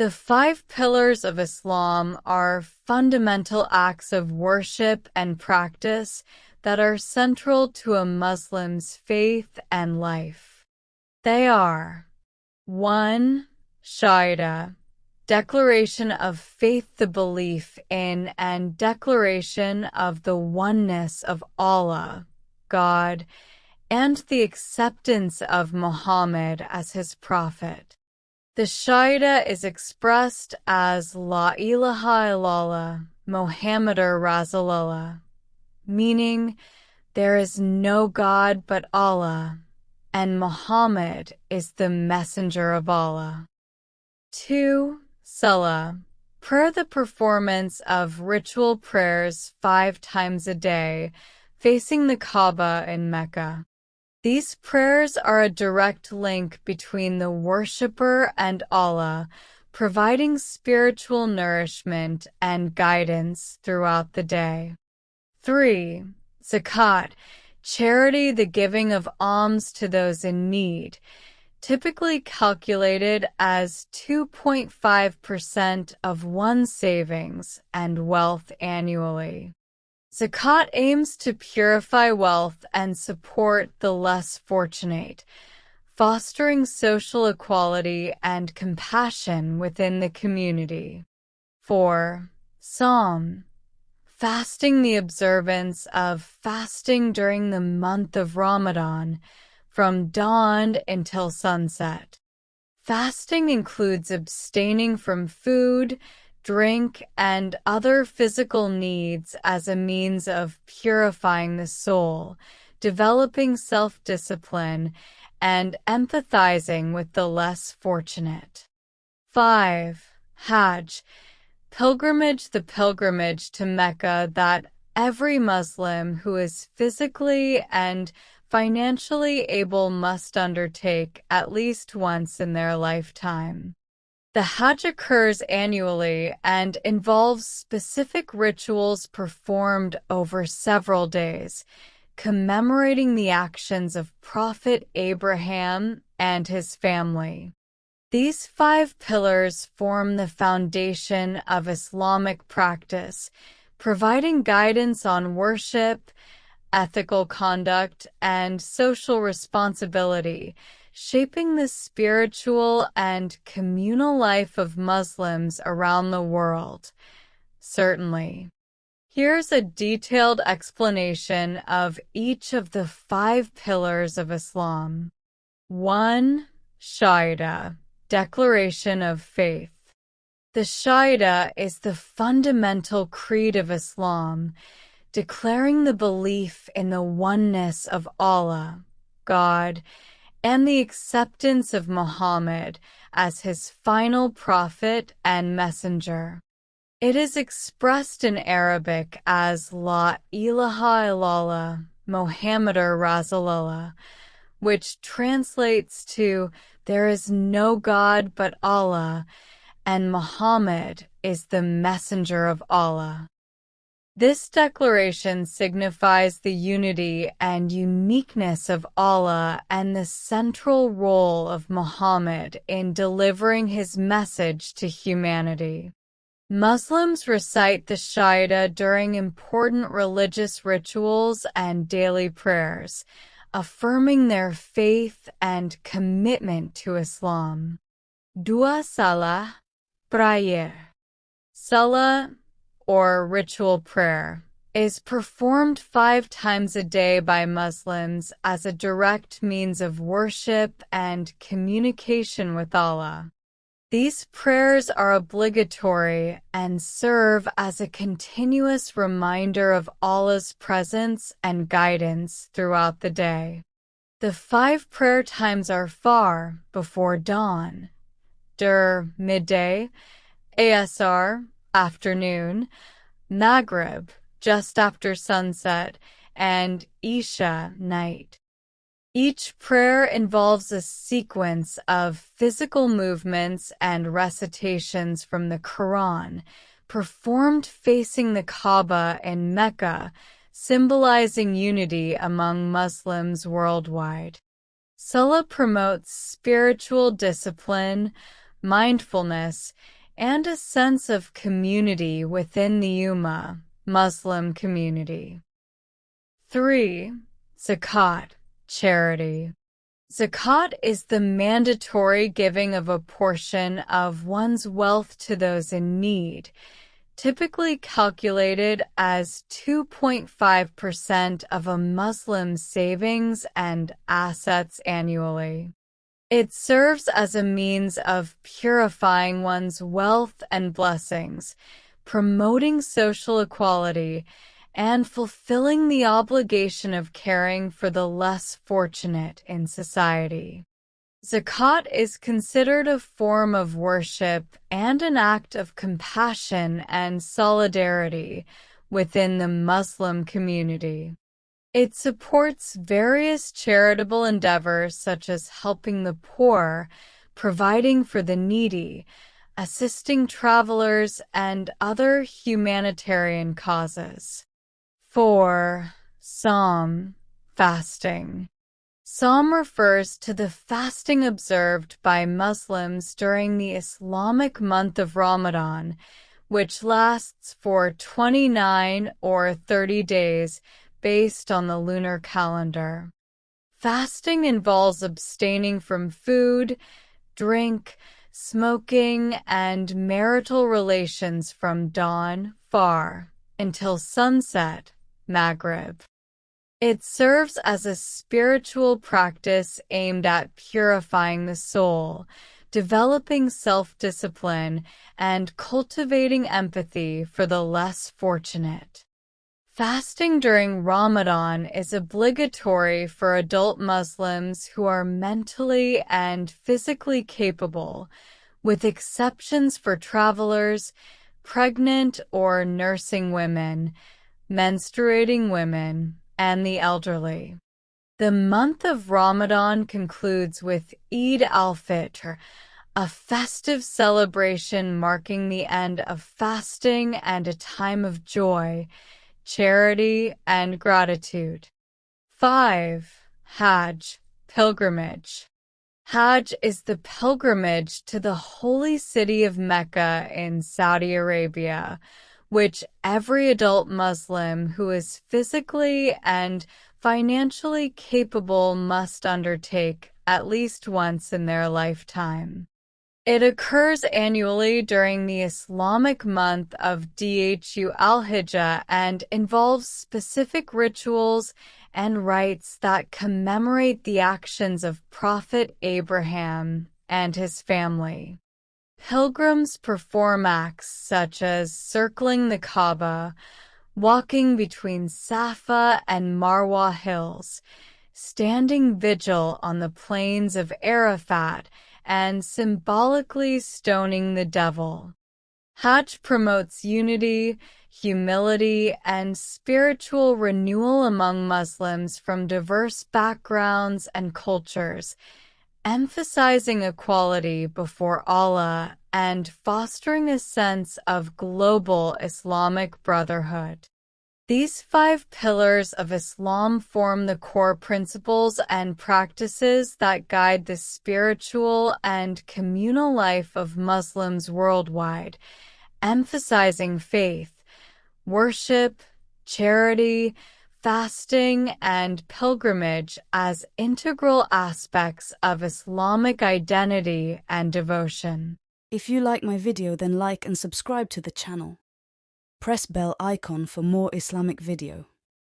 The five pillars of Islam are fundamental acts of worship and practice that are central to a Muslim's faith and life. They are 1. Shahada, declaration of faith, the belief in and declaration of the oneness of Allah, God, and the acceptance of Muhammad as his prophet. The Shahada is expressed as La ilaha illallah, Muhammadur Rasulullah, meaning there is no God but Allah, and Muhammad is the messenger of Allah. 2. Salah, prayer, the performance of ritual prayers 5 times a day, facing the Kaaba in Mecca. These prayers are a direct link between the worshipper and Allah, providing spiritual nourishment and guidance throughout the day. 3. Zakat, charity, the giving of alms to those in need, typically calculated as 2.5% of one's savings and wealth annually. Zakat aims to purify wealth and support the less fortunate, fostering social equality and compassion within the community. 4. Sawm, fasting, the observance of fasting during the month of Ramadan, from dawn until sunset. Fasting includes abstaining from food, drink, and other physical needs as a means of purifying the soul, developing self-discipline, and empathizing with the less fortunate. 5. Hajj, pilgrimage, the pilgrimage to Mecca that every Muslim who is physically and financially able must undertake at least once in their lifetime. The Hajj occurs annually and involves specific rituals performed over several days, commemorating the actions of Prophet Abraham and his family. These 5 pillars form the foundation of Islamic practice, providing guidance on worship, ethical conduct, and social responsibility, shaping the spiritual and communal life of Muslims around the world. Certainly. Here's a detailed explanation of each of the 5 pillars of Islam. 1. Shahada, declaration of faith. The Shahada is the fundamental creed of Islam, declaring the belief in the oneness of Allah, God, and the acceptance of Muhammad as his final prophet and messenger. It is expressed in Arabic as La ilaha illallah, Muhammadur Rasulullah, which translates to there is no God but Allah, and Muhammad is the messenger of Allah. This declaration signifies the unity and uniqueness of Allah and the central role of Muhammad in delivering his message to humanity. Muslims recite the Shahada during important religious rituals and daily prayers, affirming their faith and commitment to Islam. Dua Salah, prayer. Salah, or ritual prayer, is performed 5 times a day by Muslims as a direct means of worship and communication with Allah. These prayers are obligatory and serve as a continuous reminder of Allah's presence and guidance throughout the day. The 5 prayer times are far before dawn, dur, midday, asr, afternoon, Maghrib, just after sunset, and Isha, night. Each prayer involves a sequence of physical movements and recitations from the Quran, performed facing the Kaaba in Mecca, symbolizing unity among Muslims worldwide. Salah promotes spiritual discipline, mindfulness, and a sense of community within the Ummah, Muslim community. 3. Zakat, charity. Zakat is the mandatory giving of a portion of one's wealth to those in need, typically calculated as 2.5% of a Muslim's savings and assets annually. It serves as a means of purifying one's wealth and blessings, promoting social equality, and fulfilling the obligation of caring for the less fortunate in society. Zakat is considered a form of worship and an act of compassion and solidarity within the Muslim community. It supports various charitable endeavors such as helping the poor, providing for the needy, assisting travelers, and other humanitarian causes. 4. Sawm, fasting. Sawm refers to the fasting observed by Muslims during the Islamic month of Ramadan, which lasts for 29 or 30 days based on the lunar calendar. Fasting involves abstaining from food, drink, smoking, and marital relations from dawn, far, until sunset, Maghrib. It serves as a spiritual practice aimed at purifying the soul, developing self-discipline, and cultivating empathy for the less fortunate. Fasting during Ramadan is obligatory for adult Muslims who are mentally and physically capable, with exceptions for travelers, pregnant or nursing women, menstruating women, and the elderly. The month of Ramadan concludes with Eid al-Fitr, a festive celebration marking the end of fasting and a time of joy, charity, and gratitude. 5. Hajj, pilgrimage. Hajj is the pilgrimage to the holy city of Mecca in Saudi Arabia, which every adult Muslim who is physically and financially capable must undertake at least once in their lifetime. It occurs annually during the Islamic month of Dhu al-Hijjah and involves specific rituals and rites that commemorate the actions of Prophet Abraham and his family. Pilgrims perform acts such as circling the Kaaba, walking between Safa and Marwa hills, standing vigil on the plains of Arafat, and symbolically stoning the devil. Hajj promotes unity, humility, and spiritual renewal among Muslims from diverse backgrounds and cultures, emphasizing equality before Allah and fostering a sense of global Islamic brotherhood. These 5 pillars of Islam form the core principles and practices that guide the spiritual and communal life of Muslims worldwide, emphasizing faith, worship, charity, fasting, and pilgrimage as integral aspects of Islamic identity and devotion. If you like my video, then like and subscribe to the channel. Press bell icon for more Islamic video.